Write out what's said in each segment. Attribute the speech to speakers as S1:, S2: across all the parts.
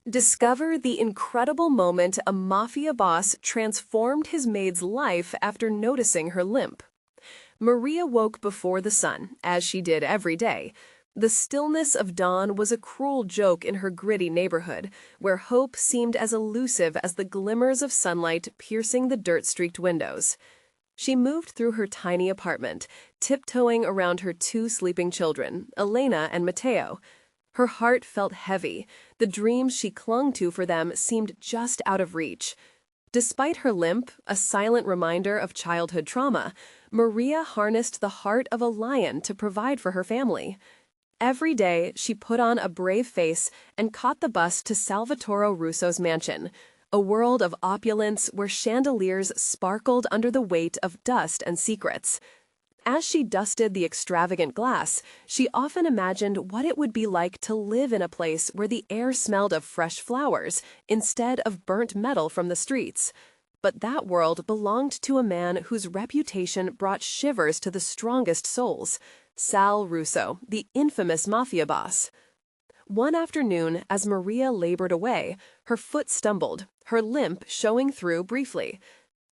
S1: Discover the incredible moment a mafia boss transformed his maid's life after noticing her limp. Maria woke before the sun, as she did every day. The stillness of dawn was a cruel joke in her gritty neighborhood, where hope seemed as elusive as the glimmers of sunlight piercing the dirt-streaked windows. She moved through her tiny apartment, tiptoeing around her two sleeping children, Elena and Matteo. Her heart felt heavy. The dreams she clung to for them seemed just out of reach. Despite her limp, a silent reminder of childhood trauma, Maria harnessed the heart of a lion to provide for her family. Every day, she put on a brave face and caught the bus to Salvatore Russo's mansion, a world of opulence where chandeliers sparkled under the weight of dust and secrets. As she dusted the extravagant glass, she often imagined what it would be like to live in a place where the air smelled of fresh flowers instead of burnt metal from the streets. But that world belonged to a man whose reputation brought shivers to the strongest souls, Sal Russo, the infamous mafia boss. One afternoon, as Maria labored away, her foot stumbled, her limp showing through briefly.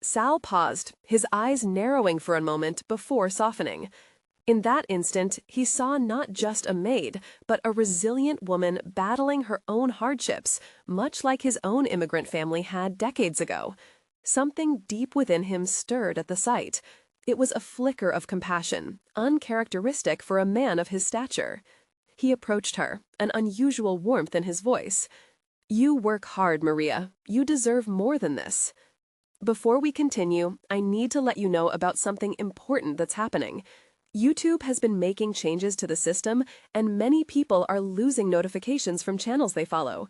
S1: Sal paused, his eyes narrowing for a moment before softening. In that instant, he saw not just a maid, but a resilient woman battling her own hardships, much like his own immigrant family had decades ago. Something deep within him stirred at the sight. It was a flicker of compassion, uncharacteristic for a man of his stature. He approached her, an unusual warmth in his voice. "You work hard, Maria. You deserve more than this." Before we continue, I need to let you know about something important that's happening. YouTube has been making changes to the system, and many people are losing notifications from channels they follow.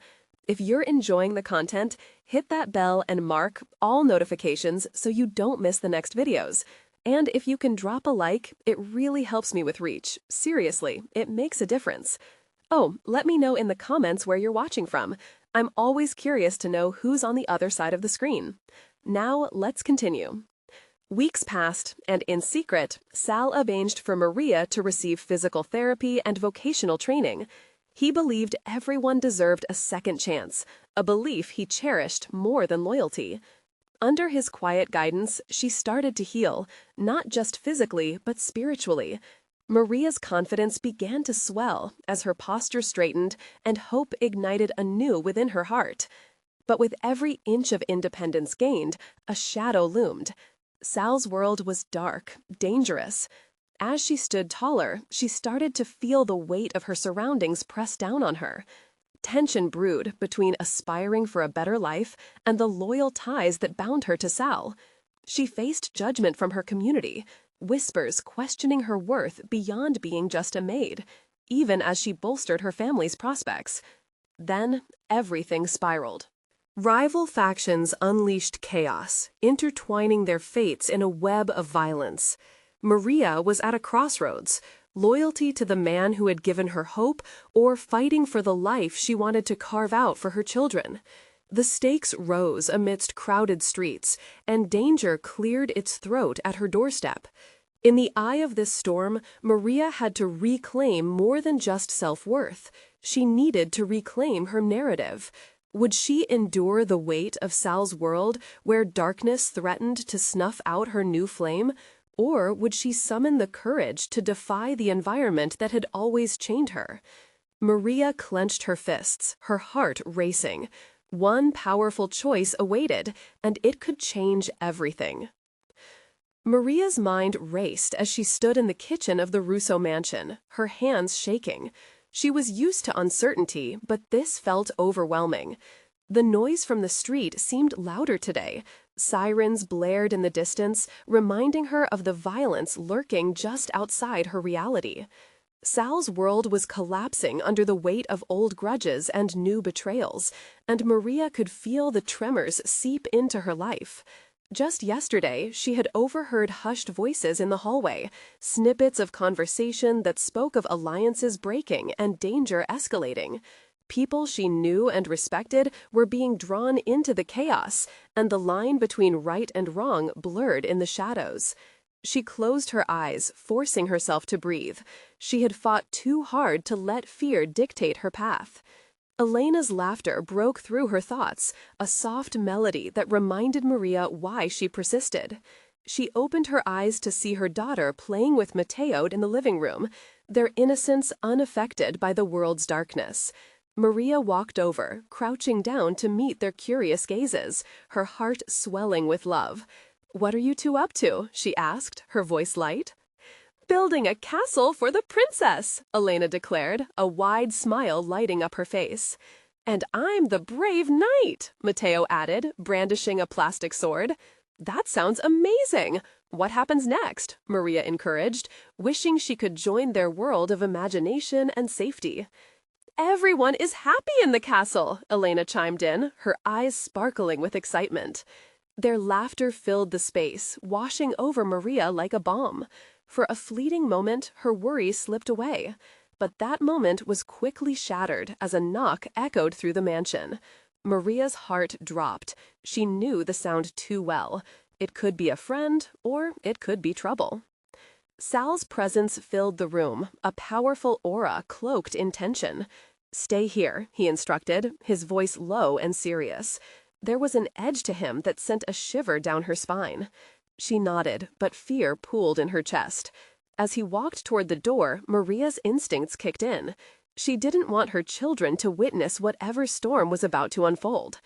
S1: If you're enjoying the content, hit that bell and mark all notifications so you don't miss the next videos. And if you can drop a like, it really helps me with reach. Seriously, it makes a difference. Oh, let me know in the comments where you're watching from. I'm always curious to know who's on the other side of the screen. Now, let's continue. Weeks passed, and in secret, Sal arranged for Maria to receive physical therapy and vocational training. He believed everyone deserved a second chance, a belief he cherished more than loyalty. Under his quiet guidance, she started to heal, not just physically, but spiritually. Maria's confidence began to swell as her posture straightened and hope ignited anew within her heart. But with every inch of independence gained, a shadow loomed. Sal's world was dark, dangerous. As she stood taller, she started to feel the weight of her surroundings press down on her. Tension brewed between aspiring for a better life and the loyal ties that bound her to Sal. She faced judgment from her community, whispers questioning her worth beyond being just a maid, even as she bolstered her family's prospects. Then, everything spiraled. Rival factions unleashed chaos, intertwining their fates in a web of violence. Maria was at a crossroads, loyalty to the man who had given her hope or fighting for the life she wanted to carve out for her children. The stakes rose amidst crowded streets, and danger cleared its throat at her doorstep. In the eye of this storm, Maria had to reclaim more than just self-worth. She needed to reclaim her narrative. Would she endure the weight of Sal's world, where darkness threatened to snuff out her new flame? Or would she summon the courage to defy the environment that had always chained her? Maria clenched her fists, her heart racing. One powerful choice awaited, and it could change everything. Maria's mind raced as she stood in the kitchen of the Russo mansion, her hands shaking. She was used to uncertainty, but this felt overwhelming. The noise from the street seemed louder today. Sirens blared in the distance, reminding her of the violence lurking just outside her reality. Sal's world was collapsing under the weight of old grudges and new betrayals, and Maria could feel the tremors seep into her life. Just yesterday, she had overheard hushed voices in the hallway, snippets of conversation that spoke of alliances breaking and danger escalating. People she knew and respected were being drawn into the chaos, and the line between right and wrong blurred in the shadows. She closed her eyes, forcing herself to breathe. She had fought too hard to let fear dictate her path. Elena's laughter broke through her thoughts, a soft melody that reminded Maria why she persisted. She opened her eyes to see her daughter playing with Mateo in the living room, their innocence unaffected by the world's darkness. Maria walked over, crouching down to meet their curious gazes, her heart swelling with love. "What are you two up to?" she asked, her voice light. "Building a castle for the princess," Elena declared, a wide smile lighting up her face. "And I'm the brave knight," Mateo added, brandishing a plastic sword. "That sounds amazing. What happens next?" Maria encouraged, wishing she could join their world of imagination and safety. "Everyone is happy in the castle," Elena chimed in, her eyes sparkling with excitement. Their laughter filled the space, washing over Maria like a balm. For a fleeting moment, her worries slipped away. But that moment was quickly shattered as a knock echoed through the mansion. Maria's heart dropped. She knew the sound too well. It could be a friend, or it could be trouble. Sal's presence filled the room, a powerful aura cloaked in tension. "Stay here," he instructed, his voice low and serious. There was an edge to him that sent a shiver down her spine. She nodded, but fear pooled in her chest. As he walked toward the door, Maria's instincts kicked in. She didn't want her children to witness whatever storm was about to unfold.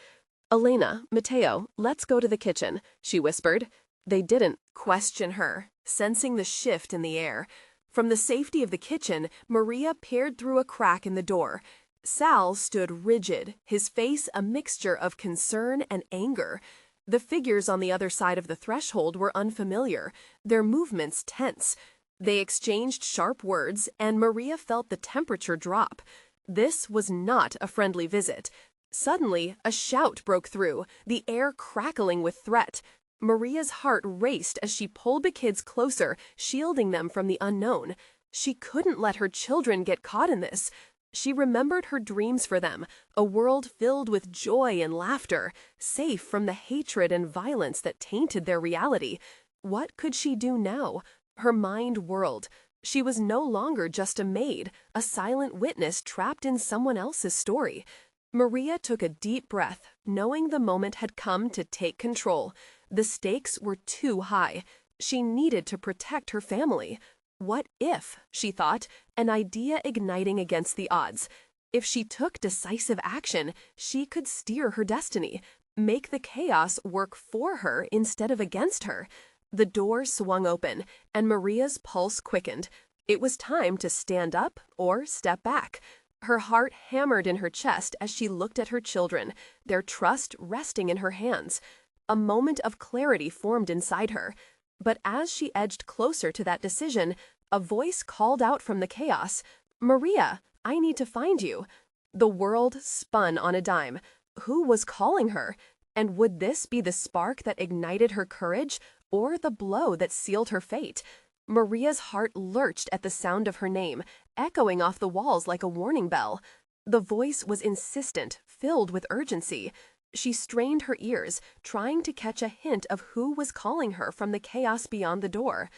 S1: "Elena, Mateo, let's go to the kitchen," she whispered. They didn't question her, sensing the shift in the air. From the safety of the kitchen, Maria peered through a crack in the door. Sal stood rigid, his face a mixture of concern and anger. The figures on the other side of the threshold were unfamiliar, their movements tense. They exchanged sharp words, and Maria felt the temperature drop. This was not a friendly visit. Suddenly, a shout broke through, the air crackling with threat. Maria's heart raced as she pulled the kids closer, shielding them from the unknown. She couldn't let her children get caught in this. She remembered her dreams for them, a world filled with joy and laughter, safe from the hatred and violence that tainted their reality. What could she do now? Her mind whirled. She was no longer just a maid, a silent witness trapped in someone else's story. Maria took a deep breath, knowing the moment had come to take control. The stakes were too high. She needed to protect her family. What if, she thought, an idea igniting against the odds. If she took decisive action, she could steer her destiny, make the chaos work for her instead of against her. The door swung open, and Maria's pulse quickened. It was time to stand up or step back. Her heart hammered in her chest as she looked at her children, their trust resting in her hands. A moment of clarity formed inside her. But as she edged closer to that decision, a voice called out from the chaos, "Maria, I need to find you." The world spun on a dime. Who was calling her? And would this be the spark that ignited her courage, or the blow that sealed her fate? Maria's heart lurched at the sound of her name, echoing off the walls like a warning bell. The voice was insistent, filled with urgency. She strained her ears, trying to catch a hint of who was calling her from the chaos beyond the door.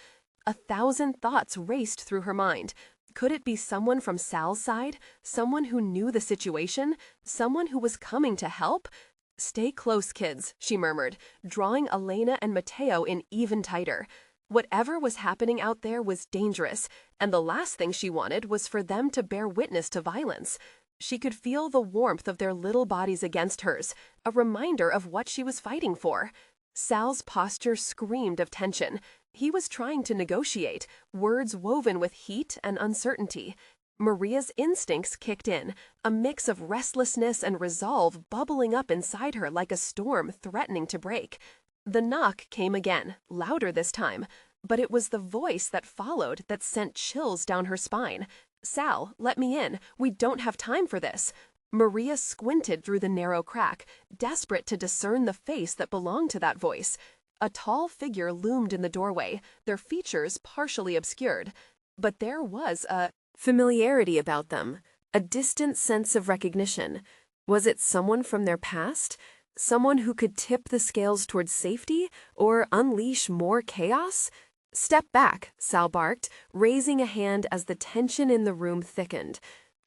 S1: 1,000 thoughts raced through her mind. Could it be someone from Sal's side? Someone who knew the situation? Someone who was coming to help? "Stay close, kids," she murmured, drawing Elena and Mateo in even tighter. Whatever was happening out there was dangerous, and the last thing she wanted was for them to bear witness to violence. She could feel the warmth of their little bodies against hers, a reminder of what she was fighting for. Sal's posture screamed of tension. He was trying to negotiate, words woven with heat and uncertainty. Maria's instincts kicked in, a mix of restlessness and resolve bubbling up inside her like a storm threatening to break. The knock came again, louder this time, but it was the voice that followed that sent chills down her spine. "Sal, let me in. We don't have time for this." Maria squinted through the narrow crack, desperate to discern the face that belonged to that voice. A tall figure loomed in the doorway, their features partially obscured. But there was a familiarity about them, a distant sense of recognition. Was it someone from their past? Someone who could tip the scales towards safety or unleash more chaos? "Step back," Sal barked, raising a hand as the tension in the room thickened.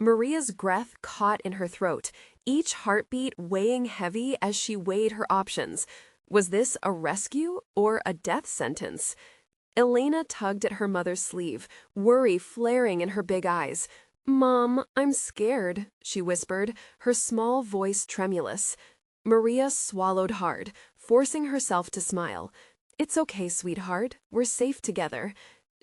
S1: Maria's breath caught in her throat, each heartbeat weighing heavy as she weighed her options. Was this a rescue or a death sentence? Elena tugged at her mother's sleeve, worry flaring in her big eyes. "Mom, I'm scared," she whispered, her small voice tremulous. Maria swallowed hard, forcing herself to smile. "It's okay, sweetheart. We're safe together."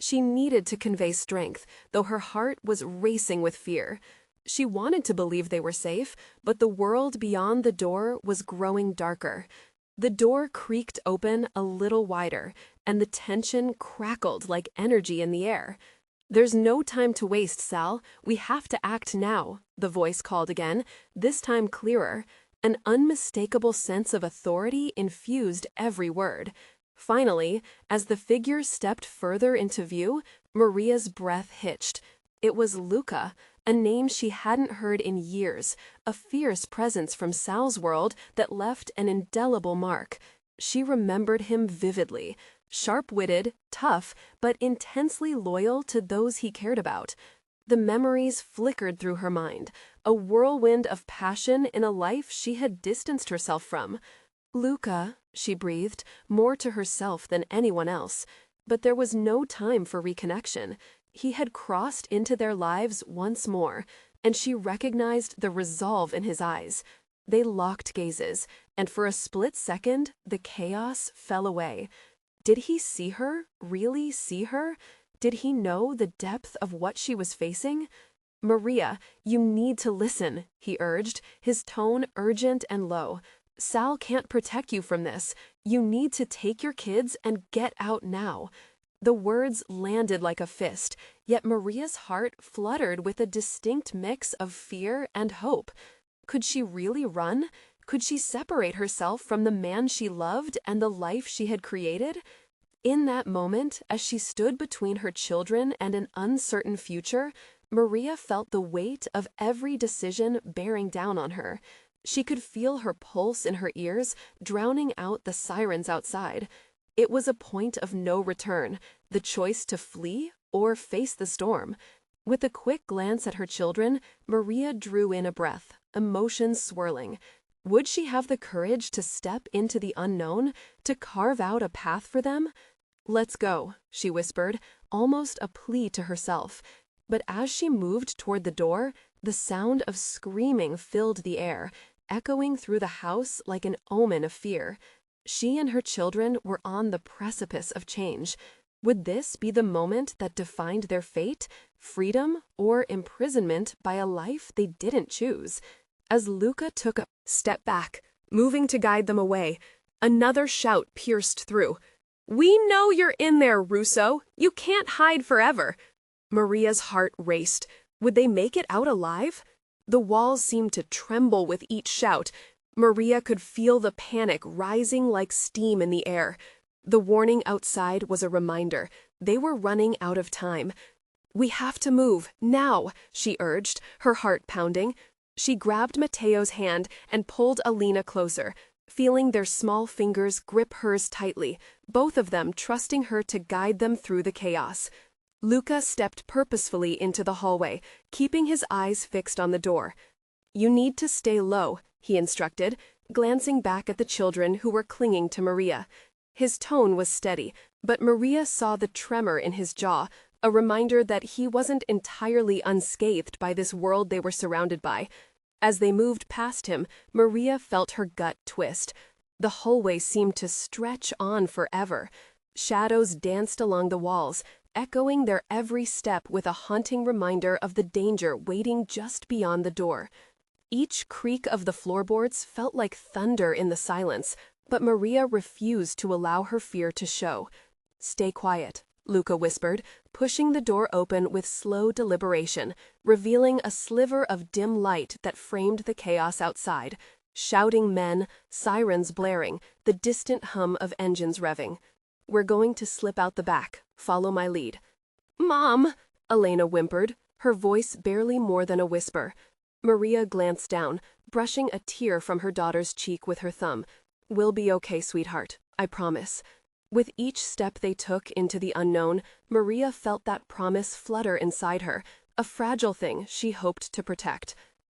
S1: She needed to convey strength, though her heart was racing with fear. She wanted to believe they were safe, but the world beyond the door was growing darker. The door creaked open a little wider, and the tension crackled like energy in the air. "There's no time to waste, Sal. We have to act now," the voice called again, this time clearer. An unmistakable sense of authority infused every word. Finally, as the figure stepped further into view, Maria's breath hitched. It was Luca, a name she hadn't heard in years, a fierce presence from Sal's world that left an indelible mark. She remembered him vividly, sharp-witted, tough, but intensely loyal to those he cared about. The memories flickered through her mind, a whirlwind of passion in a life she had distanced herself from. "Luca," she breathed, more to herself than anyone else. But there was no time for reconnection. He had crossed into their lives once more, and she recognized the resolve in his eyes. They locked gazes, and for a split second, the chaos fell away. Did he see her, really see her? Did he know the depth of what she was facing? "Maria, you need to listen," he urged, his tone urgent and low. "Sal can't protect you from this. You need to take your kids and get out now." The words landed like a fist, yet Maria's heart fluttered with a distinct mix of fear and hope. Could she really run? Could she separate herself from the man she loved and the life she had created? In that moment, as she stood between her children and an uncertain future, Maria felt the weight of every decision bearing down on her. She could feel her pulse in her ears, drowning out the sirens outside. It was a point of no return, the choice to flee or face the storm. With a quick glance at her children, Maria drew in a breath, emotions swirling. Would she have the courage to step into the unknown, to carve out a path for them? "Let's go," she whispered, almost a plea to herself. But as she moved toward the door, the sound of screaming filled the air, echoing through the house like an omen of fear. She and her children were on the precipice of change. Would this be the moment that defined their fate, freedom or imprisonment by a life they didn't choose? As Luca took a step back, moving to guide them away, another shout pierced through. "We know you're in there, Russo! You can't hide forever!" Maria's heart raced. Would they make it out alive? The walls seemed to tremble with each shout. Maria could feel the panic rising like steam in the air. The warning outside was a reminder. They were running out of time. "We have to move, now," she urged, her heart pounding. She grabbed Matteo's hand and pulled Alina closer, feeling their small fingers grip hers tightly, both of them trusting her to guide them through the chaos. Luca stepped purposefully into the hallway, keeping his eyes fixed on the door. "You need to stay low," he instructed, glancing back at the children who were clinging to Maria. His tone was steady, but Maria saw the tremor in his jaw, a reminder that he wasn't entirely unscathed by this world they were surrounded by. As they moved past him, Maria felt her gut twist. The hallway seemed to stretch on forever. Shadows danced along the walls, echoing their every step with a haunting reminder of the danger waiting just beyond the door. Each creak of the floorboards felt like thunder in the silence, but Maria refused to allow her fear to show. "Stay quiet," Luca whispered, pushing the door open with slow deliberation, revealing a sliver of dim light that framed the chaos outside. Shouting men, sirens blaring, the distant hum of engines revving. "We're going to slip out the back. Follow my lead." "Mom!" Elena whimpered, her voice barely more than a whisper. Maria glanced down, brushing a tear from her daughter's cheek with her thumb. "We'll be okay, sweetheart. I promise." With each step they took into the unknown, Maria felt that promise flutter inside her, a fragile thing she hoped to protect.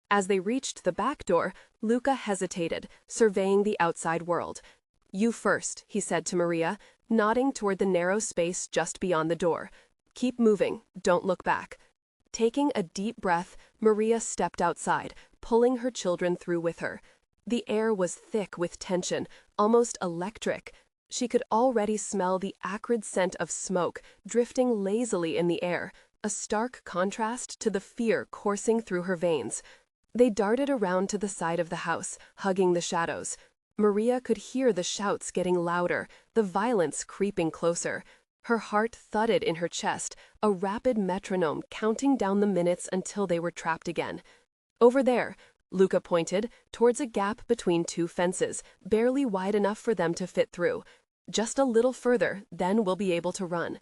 S1: As they reached the back door, Luca hesitated, surveying the outside world. "You first," he said to Maria, nodding toward the narrow space just beyond the door. "Keep moving, don't look back." Taking a deep breath, Maria stepped outside, pulling her children through with her. The air was thick with tension, almost electric. She could already smell the acrid scent of smoke drifting lazily in the air, a stark contrast to the fear coursing through her veins. They darted around to the side of the house, hugging the shadows. Maria could hear the shouts getting louder, the violence creeping closer. Her heart thudded in her chest, a rapid metronome counting down the minutes until they were trapped again. "Over there," Luca pointed, towards a gap between two fences, barely wide enough for them to fit through. "Just a little further, then we'll be able to run."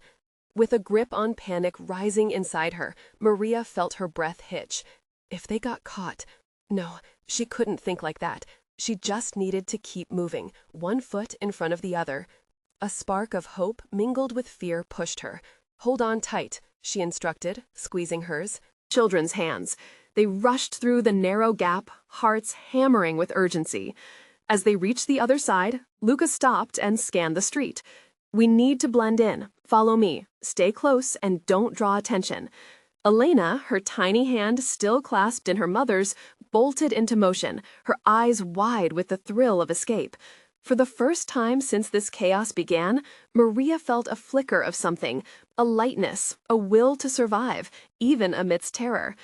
S1: With a grip on panic rising inside her, Maria felt her breath hitch. If they got caught... No, she couldn't think like that. She just needed to keep moving, one foot in front of the other. A spark of hope mingled with fear pushed her. "Hold on tight," she instructed, squeezing hers. Children's hands. They rushed through the narrow gap, hearts hammering with urgency. As they reached the other side, Luca stopped and scanned the street. "We need to blend in. Follow me. Stay close and don't draw attention." Elena, her tiny hand still clasped in her mother's, bolted into motion, her eyes wide with the thrill of escape. For the first time since this chaos began, Maria felt a flicker of something, a lightness, a will to survive, even amidst terror.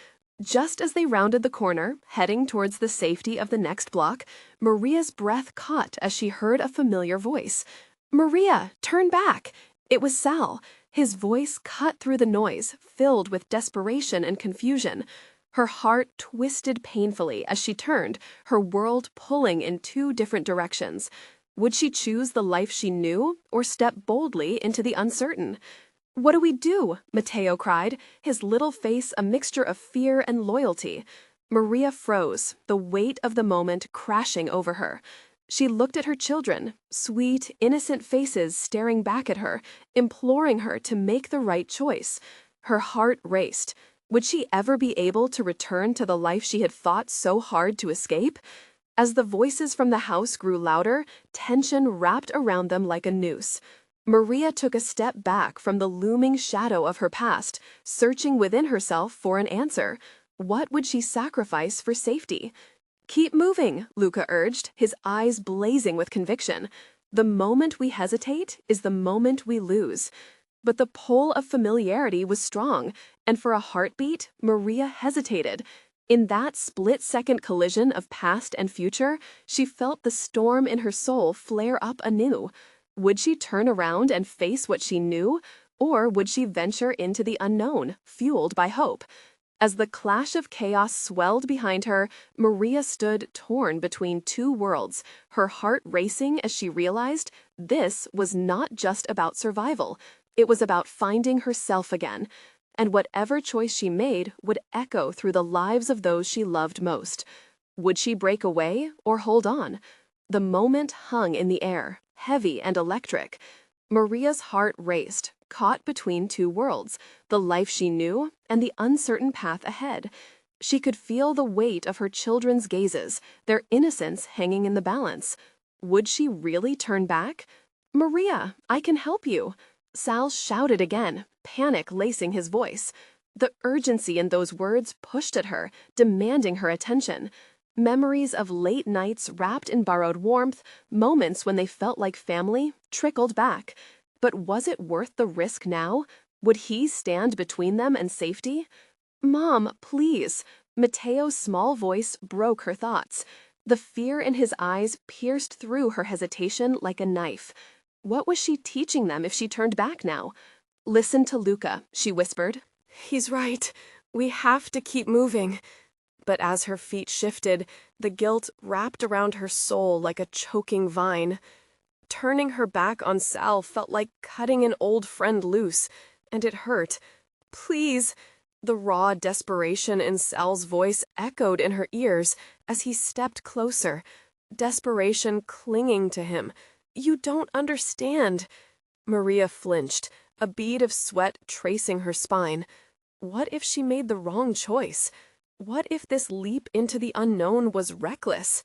S1: Just as they rounded the corner, heading towards the safety of the next block, Maria's breath caught as she heard a familiar voice. "Maria, turn back!" It was Sal. His voice cut through the noise, filled with desperation and confusion. Her heart twisted painfully as she turned, her world pulling in two different directions. Would she choose the life she knew, or step boldly into the uncertain? "What do we do?" Matteo cried, his little face a mixture of fear and loyalty. Maria froze, the weight of the moment crashing over her. She looked at her children, sweet, innocent faces staring back at her, imploring her to make the right choice. Her heart raced. Would she ever be able to return to the life she had fought so hard to escape? As the voices from the house grew louder, tension wrapped around them like a noose. Maria took a step back from the looming shadow of her past, searching within herself for an answer. What would she sacrifice for safety? "Keep moving," Luca urged, his eyes blazing with conviction. "The moment we hesitate is the moment we lose." But the pull of familiarity was strong, and for a heartbeat, Maria hesitated. In that split-second collision of past and future, she felt the storm in her soul flare up anew. Would she turn around and face what she knew, or would she venture into the unknown, fueled by hope? As the clash of chaos swelled behind her, Maria stood torn between two worlds, her heart racing as she realized this was not just about survival. It was about finding herself again, and whatever choice she made would echo through the lives of those she loved most. Would she break away or hold on? The moment hung in the air, heavy and electric. Maria's heart raced, caught between two worlds, the life she knew and the uncertain path ahead. She could feel the weight of her children's gazes, their innocence hanging in the balance. Would she really turn back? "Maria, I can help you." Sal shouted again, panic lacing his voice. The urgency in those words pushed at her, demanding her attention. Memories of late nights wrapped in borrowed warmth, moments when they felt like family, trickled back. But was it worth the risk now? Would he stand between them and safety? "Mom, please." Matteo's small voice broke her thoughts. The fear in his eyes pierced through her hesitation like a knife. What was she teaching them if she turned back now? "Listen to Luca," she whispered. "He's right. We have to keep moving." But as her feet shifted, the guilt wrapped around her soul like a choking vine. Turning her back on Sal felt like cutting an old friend loose, and it hurt. "Please." The raw desperation in Sal's voice echoed in her ears as he stepped closer, desperation clinging to him. "You don't understand." Maria flinched, a bead of sweat tracing her spine. What if she made the wrong choice? What if this leap into the unknown was reckless?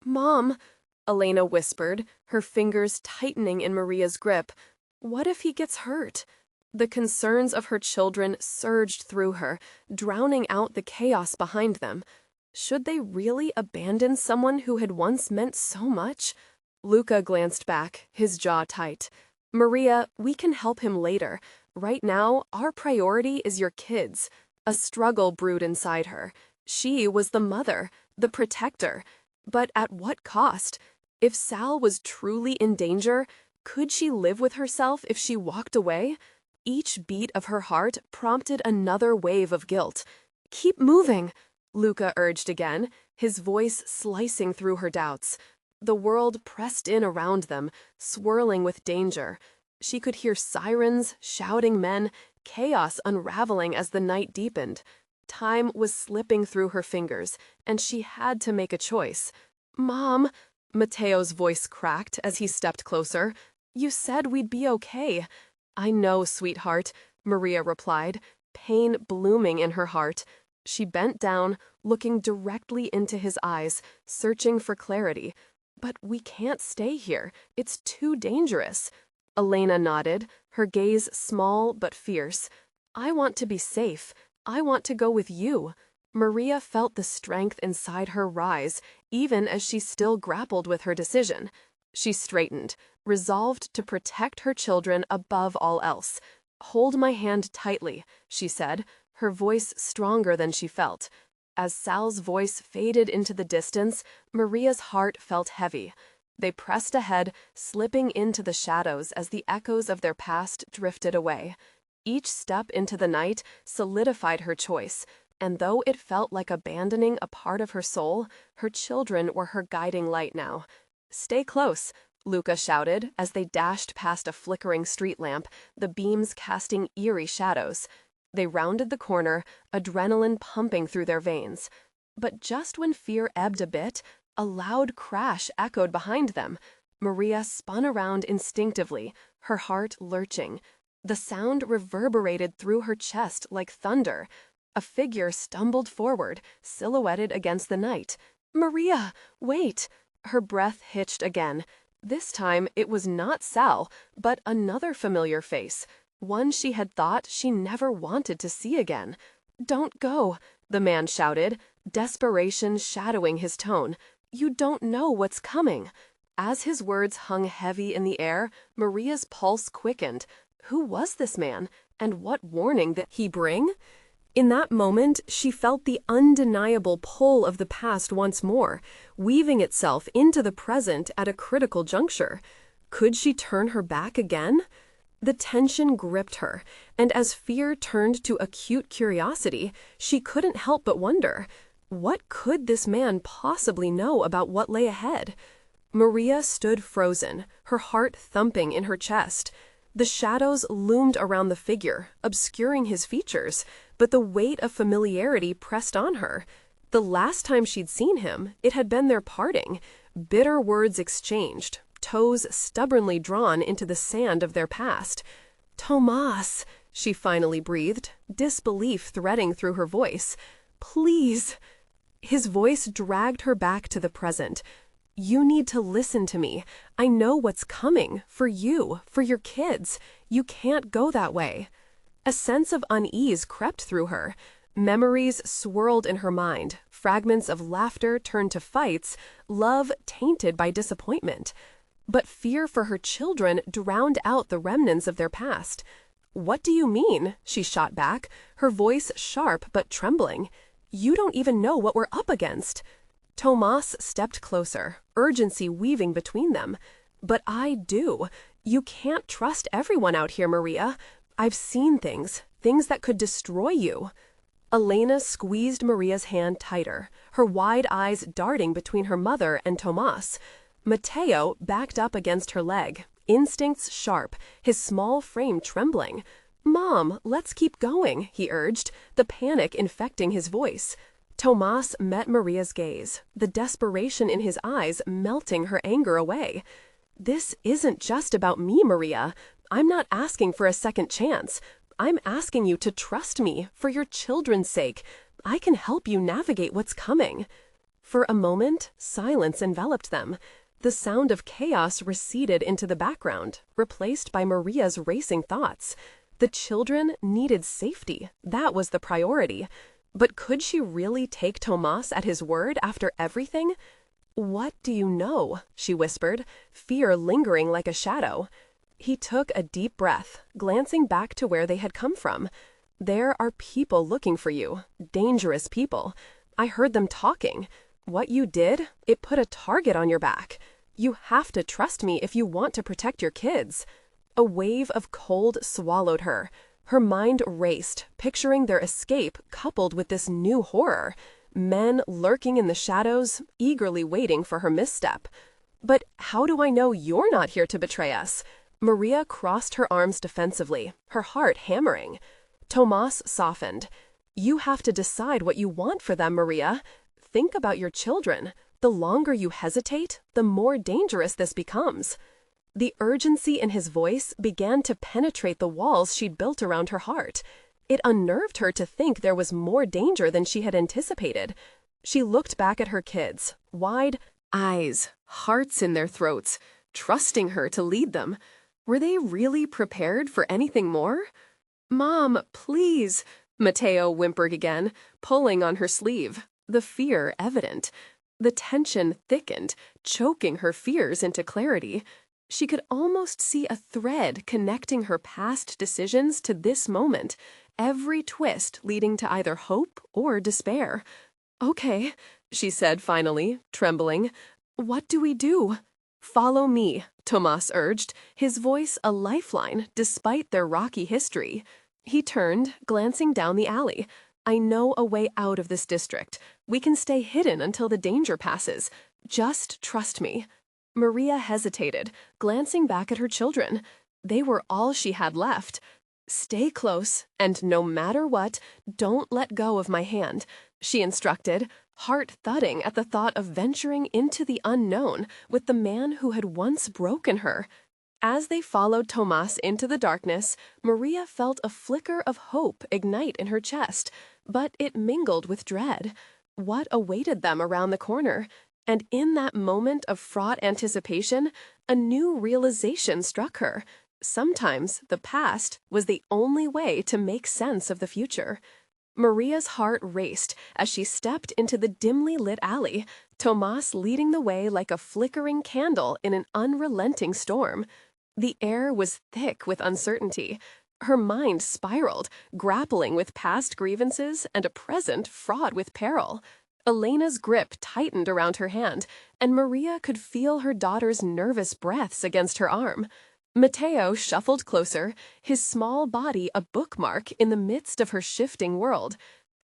S1: "Mom," Elena whispered, her fingers tightening in Maria's grip. "What if he gets hurt?" The concerns of her children surged through her, drowning out the chaos behind them. Should they really abandon someone who had once meant so much? Luca glanced back, his jaw tight. "Maria, we can help him later. Right now, our priority is your kids." A struggle brewed inside her. She was the mother, the protector. But at what cost? If Sal was truly in danger, could she live with herself if she walked away? Each beat of her heart prompted another wave of guilt. "Keep moving," Luca urged again, his voice slicing through her doubts. The world pressed in around them, swirling with danger. She could hear sirens, shouting men, chaos unraveling as the night deepened. Time was slipping through her fingers, and she had to make a choice. "Mom," Mateo's voice cracked as he stepped closer. "You said we'd be okay." "I know, sweetheart," Maria replied, pain blooming in her heart. She bent down, looking directly into his eyes, searching for clarity. "But we can't stay here. It's too dangerous." Elena nodded, her gaze small but fierce. "I want to be safe. I want to go with you." Maria felt the strength inside her rise, even as she still grappled with her decision. She straightened, resolved to protect her children above all else. "Hold my hand tightly," she said, her voice stronger than she felt. As Sal's voice faded into the distance, Maria's heart felt heavy. They pressed ahead, slipping into the shadows as the echoes of their past drifted away. Each step into the night solidified her choice, and though it felt like abandoning a part of her soul, her children were her guiding light now. "Stay close," Luca shouted as they dashed past a flickering street lamp, the beams casting eerie shadows. They rounded the corner, adrenaline pumping through their veins. But just when fear ebbed a bit, a loud crash echoed behind them. Maria spun around instinctively, her heart lurching. The sound reverberated through her chest like thunder. A figure stumbled forward, silhouetted against the night. "Maria, wait!" Her breath hitched again. This time it was not Sal, but another familiar face, one she had thought she never wanted to see again. "Don't go," the man shouted, desperation shadowing his tone. "You don't know what's coming." As his words hung heavy in the air, Maria's pulse quickened. Who was this man, and what warning did he bring? In that moment, she felt the undeniable pull of the past once more, weaving itself into the present at a critical juncture. Could she turn her back again? The tension gripped her, and as fear turned to acute curiosity, she couldn't help but wonder, what could this man possibly know about what lay ahead? Maria stood frozen, her heart thumping in her chest. The shadows loomed around the figure, obscuring his features, but the weight of familiarity pressed on her. The last time she'd seen him, it had been their parting, bitter words exchanged, toes stubbornly drawn into the sand of their past. "Tomas," she finally breathed, disbelief threading through her voice. "Please." His voice dragged her back to the present. "You need to listen to me. I know what's coming, for you, for your kids. You can't go that way." A sense of unease crept through her. Memories swirled in her mind, fragments of laughter turned to fights, love tainted by disappointment. But fear for her children drowned out the remnants of their past. "What do you mean?" she shot back, her voice sharp but trembling. "You don't even know what we're up against." Tomas stepped closer, urgency weaving between them. "But I do. You can't trust everyone out here, Maria. I've seen things that could destroy you." Elena squeezed Maria's hand tighter, her wide eyes darting between her mother and Tomas. Mateo backed up against her leg, instincts sharp, his small frame trembling. "Mom, let's keep going," he urged, the panic infecting his voice. Tomas met Maria's gaze, the desperation in his eyes melting her anger away. "This isn't just about me, Maria. I'm not asking for a second chance. I'm asking you to trust me for your children's sake. I can help you navigate what's coming." For a moment, silence enveloped them. The sound of chaos receded into the background, replaced by Maria's racing thoughts. The children needed safety. That was the priority. But could she really take Tomas at his word after everything? "What do you know?" she whispered, fear lingering like a shadow. He took a deep breath, glancing back to where they had come from. "There are people looking for you, dangerous people. I heard them talking. What you did, it put a target on your back. You have to trust me if you want to protect your kids." A wave of cold swallowed her. Her mind raced, picturing their escape coupled with this new horror. Men lurking in the shadows, eagerly waiting for her misstep. "But how do I know you're not here to betray us?" Maria crossed her arms defensively, her heart hammering. Tomas softened. "You have to decide what you want for them, Maria. Think about your children. The longer you hesitate, the more dangerous this becomes." The urgency in his voice began to penetrate the walls she'd built around her heart. It unnerved her to think there was more danger than she had anticipated. She looked back at her kids, wide eyes, hearts in their throats, trusting her to lead them. Were they really prepared for anything more? "Mom, please," Mateo whimpered again, pulling on her sleeve, the fear evident. The tension thickened, choking her fears into clarity. She could almost see a thread connecting her past decisions to this moment, every twist leading to either hope or despair. "Okay," she said finally, trembling. "What do we do?" "Follow me," Tomas urged, his voice a lifeline despite their rocky history. He turned, glancing down the alley. "I know a way out of this district. We can stay hidden until the danger passes. Just trust me." Maria hesitated, glancing back at her children. They were all she had left. "Stay close, and no matter what, don't let go of my hand," she instructed, heart thudding at the thought of venturing into the unknown with the man who had once broken her. As they followed Tomas into the darkness, Maria felt a flicker of hope ignite in her chest, but it mingled with dread. What awaited them around the corner? And in that moment of fraught anticipation, a new realization struck her. Sometimes the past was the only way to make sense of the future. Maria's heart raced as she stepped into the dimly lit alley, Tomas leading the way like a flickering candle in an unrelenting storm. The air was thick with uncertainty. Her mind spiraled, grappling with past grievances and a present fraught with peril. Elena's grip tightened around her hand, and Maria could feel her daughter's nervous breaths against her arm. Mateo shuffled closer, his small body a bookmark in the midst of her shifting world.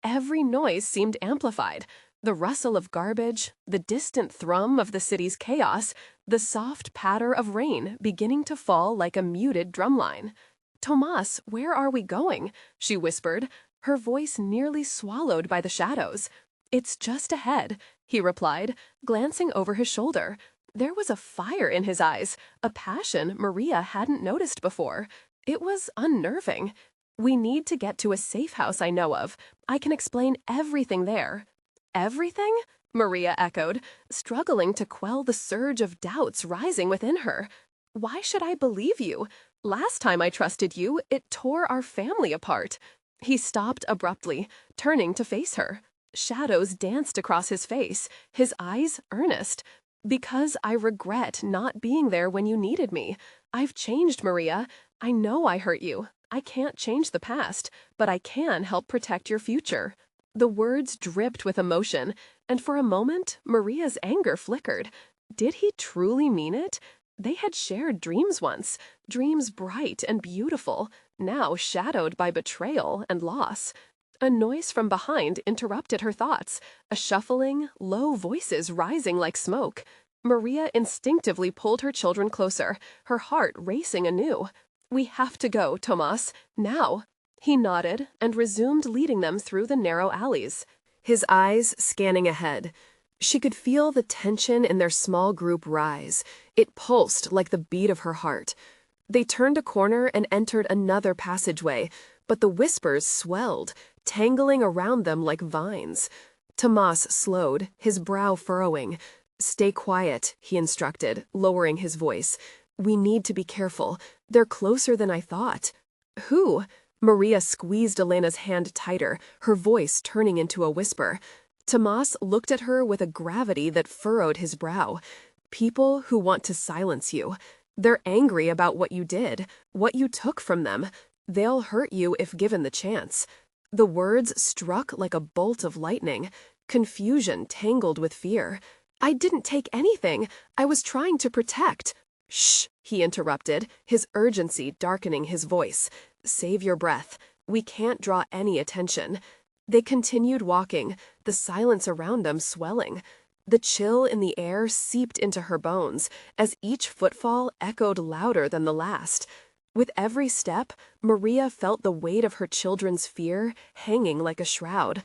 S1: Every noise seemed amplified. The rustle of garbage, the distant thrum of the city's chaos, the soft patter of rain beginning to fall like a muted drumline. "Tomas, where are we going?" she whispered, her voice nearly swallowed by the shadows. "It's just ahead," he replied, glancing over his shoulder. There was a fire in his eyes, a passion Maria hadn't noticed before. It was unnerving. "We need to get to a safe house I know of. I can explain everything there." "Everything?" Maria echoed, struggling to quell the surge of doubts rising within her. "Why should I believe you? Last time I trusted you, it tore our family apart." He stopped abruptly, turning to face her. Shadows danced across his face, his eyes earnest. "Because I regret not being there when you needed me. I've changed, Maria. I know I hurt you. I can't change the past, but I can help protect your future." The words dripped with emotion, and for a moment, Maria's anger flickered. Did he truly mean it? They had shared dreams once, dreams bright and beautiful, now shadowed by betrayal and loss. A noise from behind interrupted her thoughts, a shuffling, low voices rising like smoke. Maria instinctively pulled her children closer, her heart racing anew. "We have to go, Tomas, now." He nodded and resumed leading them through the narrow alleys, his eyes scanning ahead. She could feel the tension in their small group rise. It pulsed like the beat of her heart. They turned a corner and entered another passageway, but the whispers swelled, tangling around them like vines. Tomas slowed, his brow furrowing. "Stay quiet," he instructed, lowering his voice. "We need to be careful. They're closer than I thought." "Who?" Maria squeezed Elena's hand tighter, her voice turning into a whisper. Tomas looked at her with a gravity that furrowed his brow. "People who want to silence you. They're angry about what you did, what you took from them. They'll hurt you if given the chance." The words struck like a bolt of lightning, confusion tangled with fear. "I didn't take anything. I was trying to protect." "Shh," he interrupted, his urgency darkening his voice. "Save your breath. We can't draw any attention." They continued walking, the silence around them swelling. The chill in the air seeped into her bones, as each footfall echoed louder than the last. With every step, Maria felt the weight of her children's fear hanging like a shroud.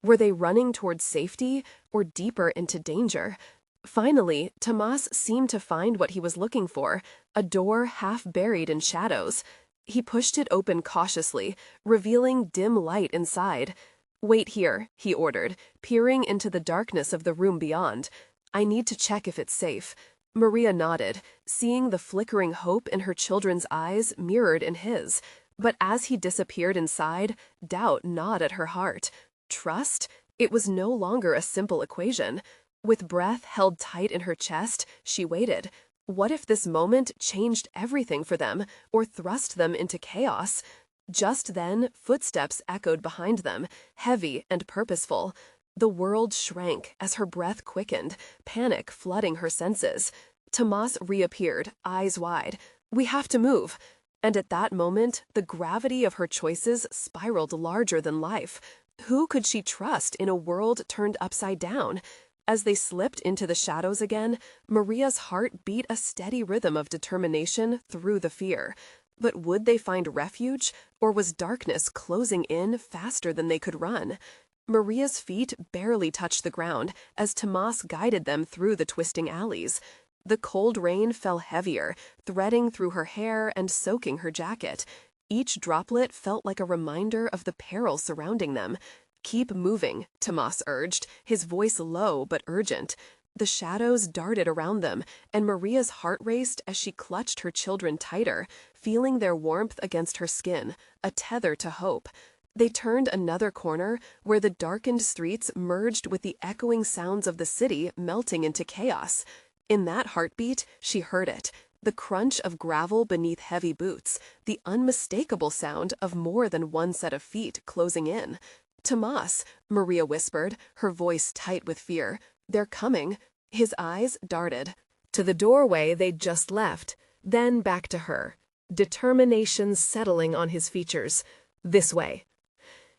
S1: Were they running towards safety or deeper into danger? Finally, Tomas seemed to find what he was looking for, a door half buried in shadows. He pushed it open cautiously, revealing dim light inside. "Wait here," he ordered, peering into the darkness of the room beyond. "I need to check if it's safe." Maria nodded, seeing the flickering hope in her children's eyes mirrored in his. But as he disappeared inside, doubt gnawed at her heart. Trust? It was no longer a simple equation. With breath held tight in her chest, she waited. What if this moment changed everything for them, or thrust them into chaos? Just then, footsteps echoed behind them, heavy and purposeful. The world shrank as her breath quickened, panic flooding her senses. Tomas reappeared, eyes wide. "We have to move." And at that moment, the gravity of her choices spiraled larger than life. Who could she trust in a world turned upside down? As they slipped into the shadows again, Maria's heart beat a steady rhythm of determination through the fear. But would they find refuge, or was darkness closing in faster than they could run? Maria's feet barely touched the ground as Tomas guided them through the twisting alleys. The cold rain fell heavier, threading through her hair and soaking her jacket. Each droplet felt like a reminder of the peril surrounding them. "Keep moving," Tomas urged, his voice low but urgent. The shadows darted around them, and Maria's heart raced as she clutched her children tighter, feeling their warmth against her skin, a tether to hope. They turned another corner where the darkened streets merged with the echoing sounds of the city melting into chaos. In that heartbeat, she heard it, the crunch of gravel beneath heavy boots, the unmistakable sound of more than one set of feet closing in. "Tomas," Maria whispered, her voice tight with fear. "They're coming." His eyes darted to the doorway they'd just left, then back to her, determination settling on his features. "This way."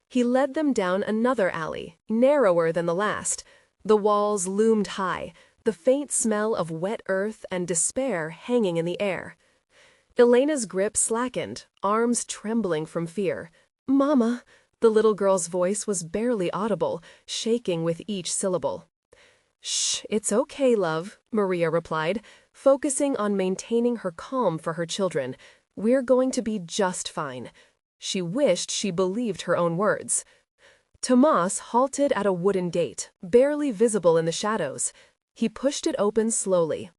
S1: He led them down another alley, narrower than the last. The walls loomed high, the faint smell of wet earth and despair hanging in the air. Elena's grip slackened, arms trembling from fear. "Mama," the little girl's voice was barely audible, shaking with each syllable. "Shh, it's okay, love," Maria replied, focusing on maintaining her calm for her children. "We're going to be just fine." She wished she believed her own words. Tomas halted at a wooden gate, barely visible in the shadows. He pushed it open slowly.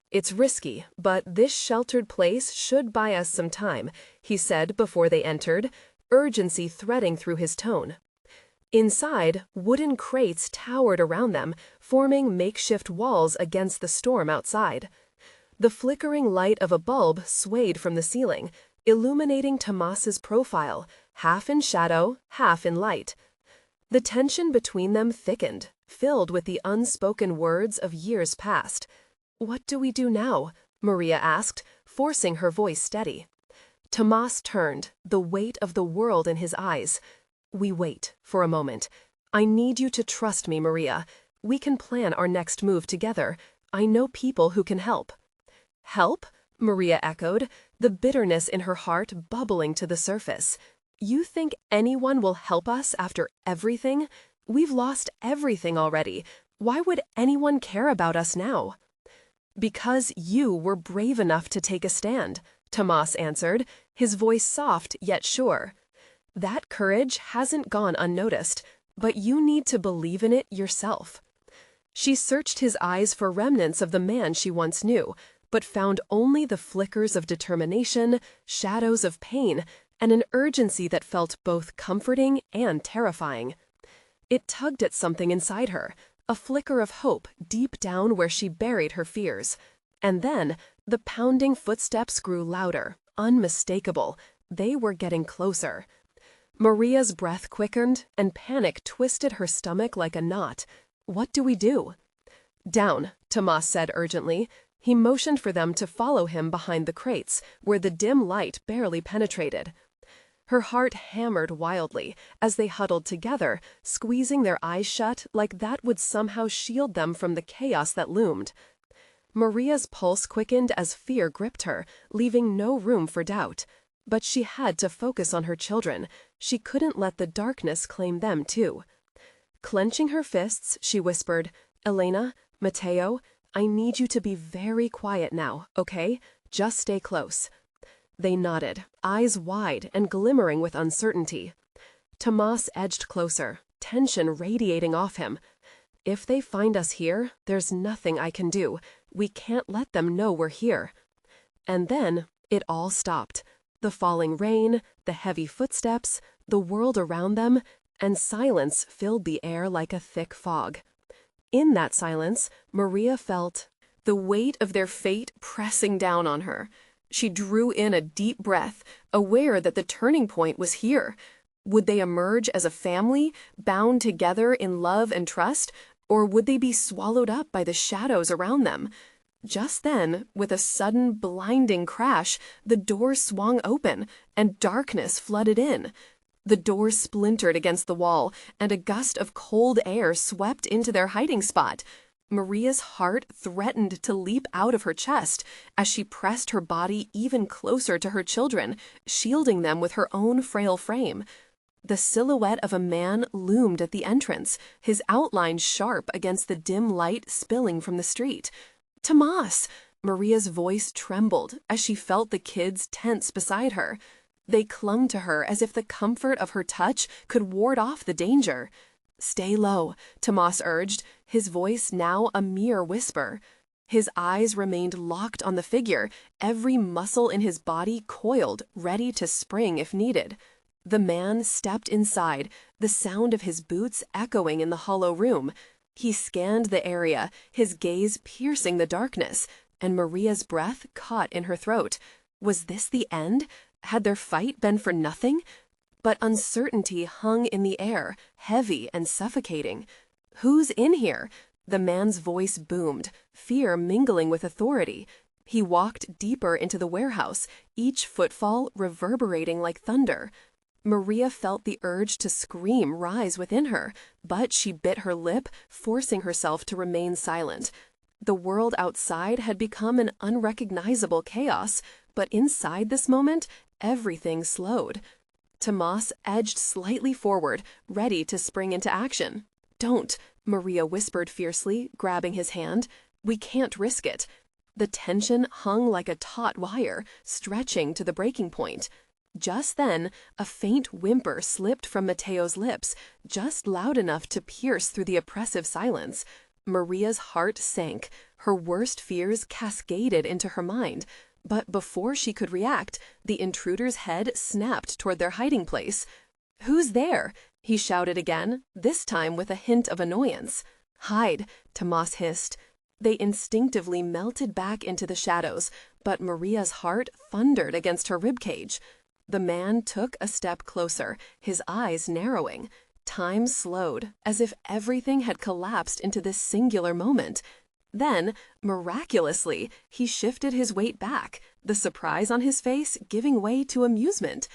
S1: "It's risky, but this sheltered place should buy us some time," he said before they entered, urgency threading through his tone. Inside, wooden crates towered around them, forming makeshift walls against the storm outside. The flickering light of a bulb swayed from the ceiling, illuminating Tomas's profile, half in shadow, half in light. The tension between them thickened, filled with the unspoken words of years past. "What do we do now?" Maria asked, forcing her voice steady. Tomas turned, the weight of the world in his eyes. "We wait for a moment. I need you to trust me, Maria. We can plan our next move together. I know people who can help." "Help?" Maria echoed, the bitterness in her heart bubbling to the surface. "You think anyone will help us after everything? We've lost everything already. Why would anyone care about us now?" "Because you were brave enough to take a stand," Tomas answered, his voice soft yet sure. That courage hasn't gone unnoticed, but you need to believe in it yourself. She searched his eyes for remnants of the man she once knew, but found only the flickers of determination, shadows of pain, and an urgency that felt both comforting and terrifying. It tugged at something inside her, a flicker of hope deep down where she buried her fears. And then, the pounding footsteps grew louder, unmistakable. They were getting closer. Maria's breath quickened, and panic twisted her stomach like a knot. What do we do? Down, Tomas said urgently. He motioned for them to follow him behind the crates, where the dim light barely penetrated. Her heart hammered wildly as they huddled together, squeezing their eyes shut like that would somehow shield them from the chaos that loomed. Maria's pulse quickened as fear gripped her, leaving no room for doubt. But she had to focus on her children. She couldn't let the darkness claim them too. Clenching her fists, she whispered, "Elena, Mateo, I need you to be very quiet now, okay? Just stay close." They nodded, eyes wide and glimmering with uncertainty. Tomas edged closer, tension radiating off him. "If they find us here, there's nothing I can do. We can't let them know we're here." And then it all stopped. The falling rain, the heavy footsteps, the world around them, and silence filled the air like a thick fog. In that silence, Maria felt the weight of their fate pressing down on her. She drew in a deep breath, aware that the turning point was here. Would they emerge as a family, bound together in love and trust, or would they be swallowed up by the shadows around them? Just then, with a sudden, blinding crash, the door swung open, and darkness flooded in. The door splintered against the wall, and a gust of cold air swept into their hiding spot. Maria's heart threatened to leap out of her chest as she pressed her body even closer to her children, shielding them with her own frail frame. The silhouette of a man loomed at the entrance, his outline sharp against the dim light spilling from the street. "Tomas!" Maria's voice trembled as she felt the kids tense beside her. They clung to her as if the comfort of her touch could ward off the danger. "Stay low," Tomas urged, his voice now a mere whisper. His eyes remained locked on the figure, every muscle in his body coiled, ready to spring if needed. The man stepped inside, the sound of his boots echoing in the hollow room. He scanned the area, his gaze piercing the darkness, and Maria's breath caught in her throat. Was this the end? Had their fight been for nothing? But uncertainty hung in the air, heavy and suffocating. "Who's in here?" The man's voice boomed, fear mingling with authority. He walked deeper into the warehouse, each footfall reverberating like thunder. Maria felt the urge to scream rise within her, but she bit her lip, forcing herself to remain silent. The world outside had become an unrecognizable chaos, but inside this moment, everything slowed. Tomas edged slightly forward, ready to spring into action. "Don't," Maria whispered fiercely, grabbing his hand. "We can't risk it." The tension hung like a taut wire, stretching to the breaking point. Just then, a faint whimper slipped from Mateo's lips, just loud enough to pierce through the oppressive silence. Maria's heart sank, her worst fears cascaded into her mind. But before she could react, the intruder's head snapped toward their hiding place. "Who's there?" he shouted again, this time with a hint of annoyance. "Hide," Tomas hissed. They instinctively melted back into the shadows, but Maria's heart thundered against her ribcage. The man took a step closer, his eyes narrowing. Time slowed, as if everything had collapsed into this singular moment. Then, miraculously, he shifted his weight back, the surprise on his face giving way to amusement.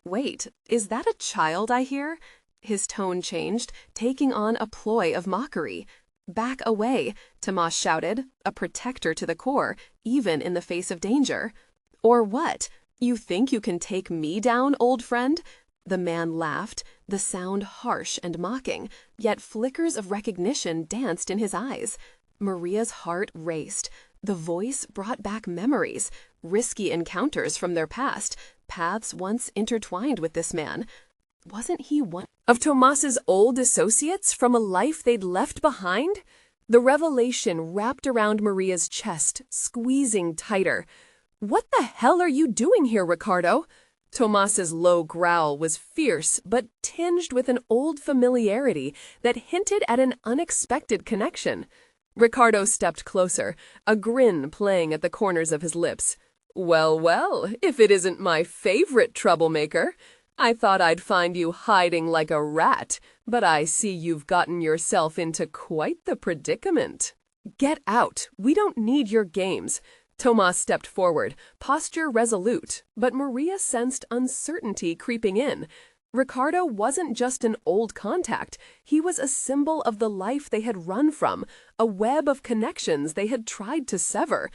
S1: "Wait, is that a child I hear?" His tone changed, taking on a ploy of mockery. "Back away," Tomas shouted, a protector to the core, even in the face of danger. "Or what? You think you can take me down, old friend?" The man laughed, the sound harsh and mocking, yet flickers of recognition danced in his eyes. Maria's heart raced. The voice brought back memories, risky encounters from their past, paths once intertwined with this man. Wasn't he one of Tomas's old associates from a life they'd left behind? The revelation wrapped around Maria's chest, squeezing tighter. "What the hell are you doing here, Ricardo?" Tomas's low growl was fierce, but tinged with an old familiarity that hinted at an unexpected connection. Ricardo stepped closer, a grin playing at the corners of his lips. "Well, well, if it isn't my favorite troublemaker. I thought I'd find you hiding like a rat, but I see you've gotten yourself into quite the predicament." "Get out. We don't need your games." Tomas stepped forward, posture resolute, but Maria sensed uncertainty creeping in. Ricardo wasn't just an old contact. He was a symbol of the life they had run from, a web of connections they had tried to sever.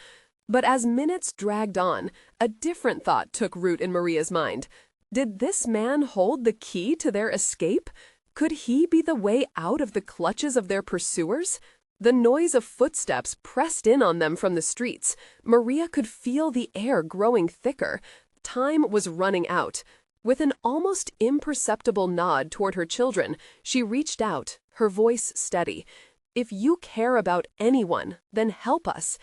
S1: But as minutes dragged on, a different thought took root in Maria's mind. Did this man hold the key to their escape? Could he be the way out of the clutches of their pursuers? The noise of footsteps pressed in on them from the streets. Maria could feel the air growing thicker. Time was running out. With an almost imperceptible nod toward her children, she reached out, her voice steady. "If you care about anyone, then help us."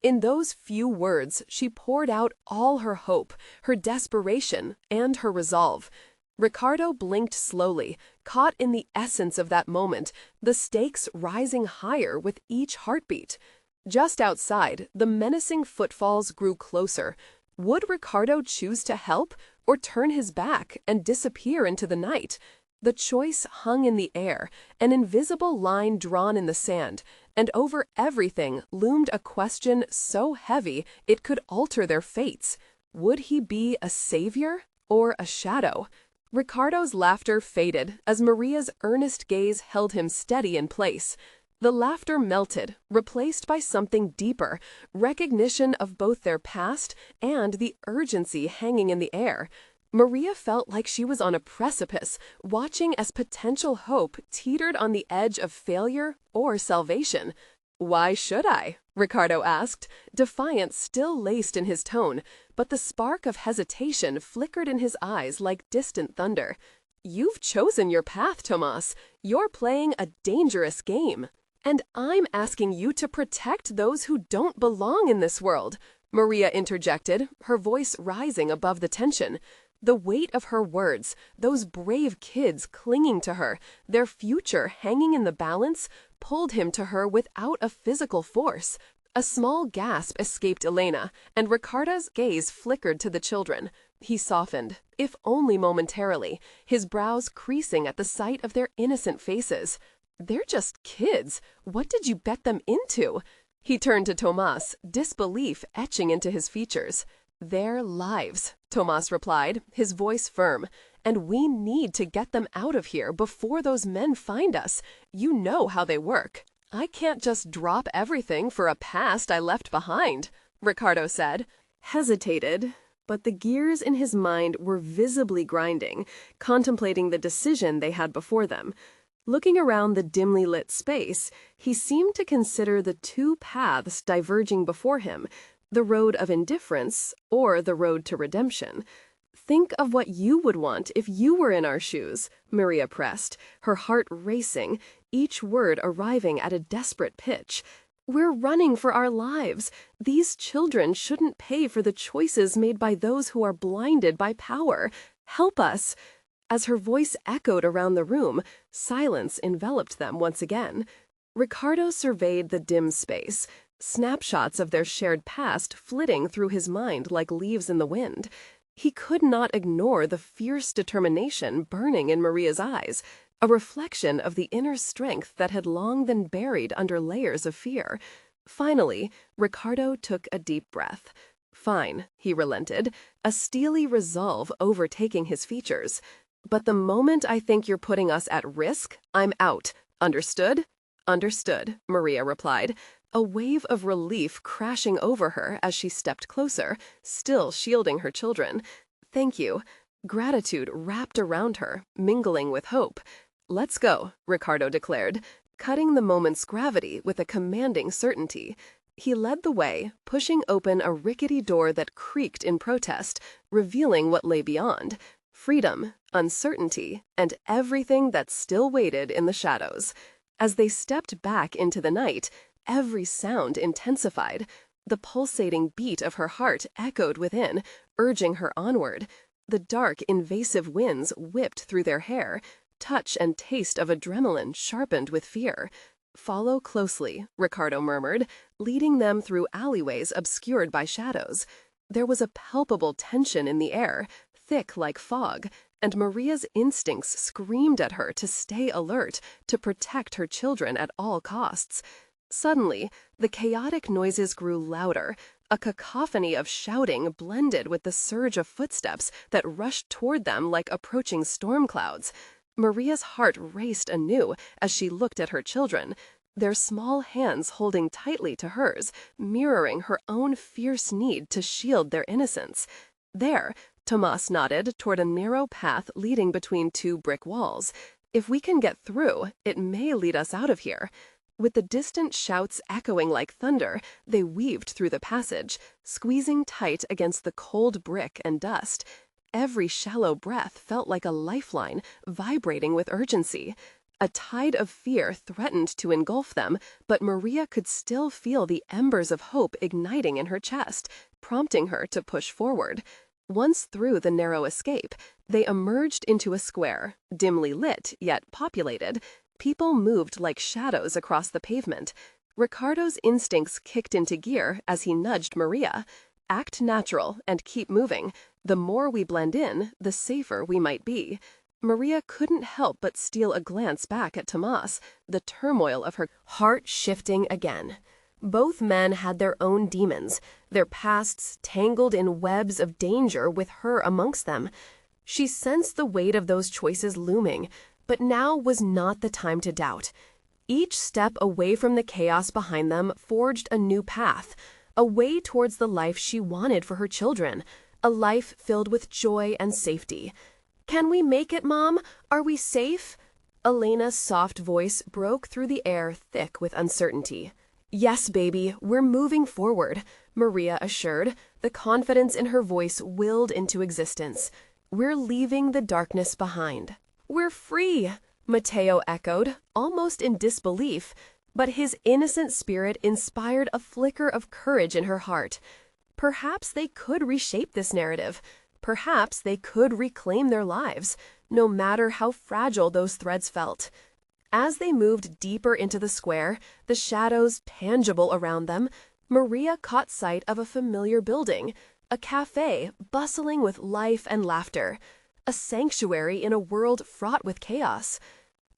S1: In those few words, she poured out all her hope, her desperation, and her resolve. Ricardo blinked slowly, caught in the essence of that moment, the stakes rising higher with each heartbeat. Just outside, the menacing footfalls grew closer. Would Ricardo choose to help, or turn his back and disappear into the night? The choice hung in the air, an invisible line drawn in the sand, and over everything loomed a question so heavy it could alter their fates. Would he be a savior or a shadow? Ricardo's laughter faded as Maria's earnest gaze held him steady in place. The laughter melted, replaced by something deeper, recognition of both their past and the urgency hanging in the air. Maria felt like she was on a precipice, watching as potential hope teetered on the edge of failure or salvation. "Why should I?" Ricardo asked, defiance still laced in his tone, but the spark of hesitation flickered in his eyes like distant thunder. "You've chosen your path, Tomas. You're playing a dangerous game. And I'm asking you to protect those who don't belong in this world," Maria interjected, her voice rising above the tension. The weight of her words, those brave kids clinging to her, their future hanging in the balance, pulled him to her without a physical force. A small gasp escaped Elena, and Ricardo's gaze flickered to the children. He softened, if only momentarily, his brows creasing at the sight of their innocent faces. "They're just kids. What did you bet them into?" He turned to Tomas, disbelief etching into his features. "Their lives," Tomas replied, his voice firm. "And we need to get them out of here before those men find us. You know how they work." "I can't just drop everything for a past I left behind," Ricardo said. Hesitated, but the gears in his mind were visibly grinding, contemplating the decision they had before them. Looking around the dimly lit space, he seemed to consider the two paths diverging before him, the road of indifference or the road to redemption. "Think of what you would want if you were in our shoes," Maria pressed, her heart racing, each word arriving at a desperate pitch. "We're running for our lives. These children shouldn't pay for the choices made by those who are blinded by power. Help us." As her voice echoed around the room, silence enveloped them once again. Ricardo surveyed the dim space, snapshots of their shared past flitting through his mind like leaves in the wind. He could not ignore the fierce determination burning in Maria's eyes, a reflection of the inner strength that had long been buried under layers of fear. Finally, Ricardo took a deep breath. "Fine," he relented, a steely resolve overtaking his features. "But the moment I think you're putting us at risk, I'm out. Understood?" "Understood," Maria replied, a wave of relief crashing over her as she stepped closer, still shielding her children. "Thank you." Gratitude wrapped around her, mingling with hope. "Let's go," Ricardo declared, cutting the moment's gravity with a commanding certainty. He led the way, pushing open a rickety door that creaked in protest, revealing what lay beyond. freedom, uncertainty, and everything that still waited in the shadows. As they stepped back into the night, every sound intensified. The pulsating beat of her heart echoed within, urging her onward. The dark, invasive winds whipped through their hair. Touch and taste of adrenaline sharpened with fear. "Follow closely," Ricardo murmured, leading them through alleyways obscured by shadows. There was a palpable tension in the air, thick like fog, and Maria's instincts screamed at her to stay alert, to protect her children at all costs. Suddenly, the chaotic noises grew louder. A cacophony of shouting blended with the surge of footsteps that rushed toward them like approaching storm clouds. Maria's heart raced anew as she looked at her children, their small hands holding tightly to hers, mirroring her own fierce need to shield their innocence. "There," Tomas nodded toward a narrow path leading between two brick walls. "If we can get through, it may lead us out of here." With the distant shouts echoing like thunder, they weaved through the passage, squeezing tight against the cold brick and dust. Every shallow breath felt like a lifeline, vibrating with urgency. A tide of fear threatened to engulf them, but Maria could still feel the embers of hope igniting in her chest, prompting her to push forward. Once through the narrow escape, they emerged into a square, dimly lit yet populated. People moved like shadows across the pavement. Ricardo's instincts kicked into gear as he nudged Maria. "Act natural and keep moving. The more we blend in, the safer we might be." Maria couldn't help but steal a glance back at Tomas, the turmoil of her heart shifting again. Both men had their own demons, their pasts tangled in webs of danger with her amongst them. She sensed the weight of those choices looming, but now was not the time to doubt. Each step away from the chaos behind them forged a new path, a way towards the life she wanted for her children, a life filled with joy and safety. "Can we make it, Mom? Are we safe?" Elena's soft voice broke through the air thick with uncertainty. "Yes, baby, we're moving forward," Maria assured, the confidence in her voice willed into existence. "We're leaving the darkness behind." "We're free," Mateo echoed, almost in disbelief, but his innocent spirit inspired a flicker of courage in her heart. Perhaps they could reshape this narrative. Perhaps they could reclaim their lives, no matter how fragile those threads felt. As they moved deeper into the square, the shadows tangible around them, Maria caught sight of a familiar building, a cafe bustling with life and laughter, a sanctuary in a world fraught with chaos.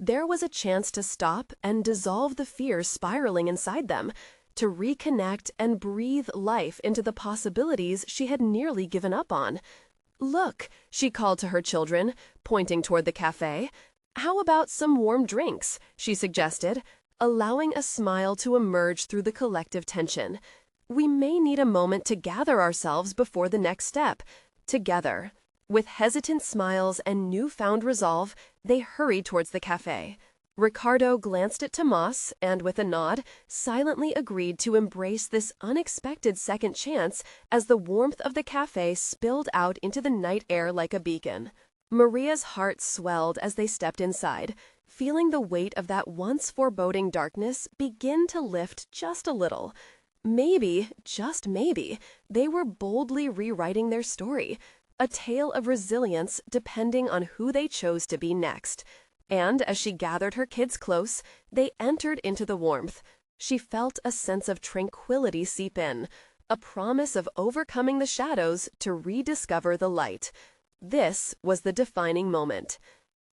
S1: There was a chance to stop and dissolve the fears spiraling inside them, to reconnect and breathe life into the possibilities she had nearly given up on. "Look," she called to her children, pointing toward the cafe. "How about some warm drinks?" she suggested, allowing a smile to emerge through the collective tension. "We may need a moment to gather ourselves before the next step. Together." With hesitant smiles and newfound resolve, they hurried towards the cafe. Ricardo glanced at Tomas and, with a nod, silently agreed to embrace this unexpected second chance as the warmth of the cafe spilled out into the night air like a beacon. Maria's heart swelled as they stepped inside, feeling the weight of that once foreboding darkness begin to lift just a little. Maybe, just maybe, they were boldly rewriting their story, a tale of resilience depending on who they chose to be next. And as she gathered her kids close, they entered into the warmth. She felt a sense of tranquility seep in, a promise of overcoming the shadows to rediscover the light. This was the defining moment.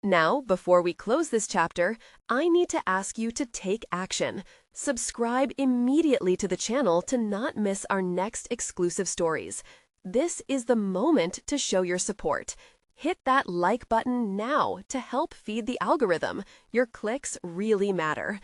S1: Now, before we close this chapter, I need to ask you to take action. Subscribe immediately to the channel to not miss our next exclusive stories. This is the moment to show your support. Hit that like button now to help feed the algorithm. Your clicks really matter.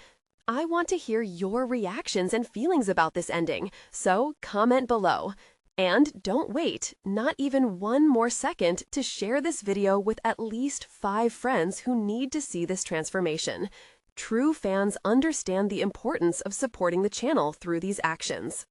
S1: I want to hear your reactions and feelings about this ending, so comment below. And don't wait, not even one more second, to share this video with at least 5 friends who need to see this transformation. True fans understand the importance of supporting the channel through these actions.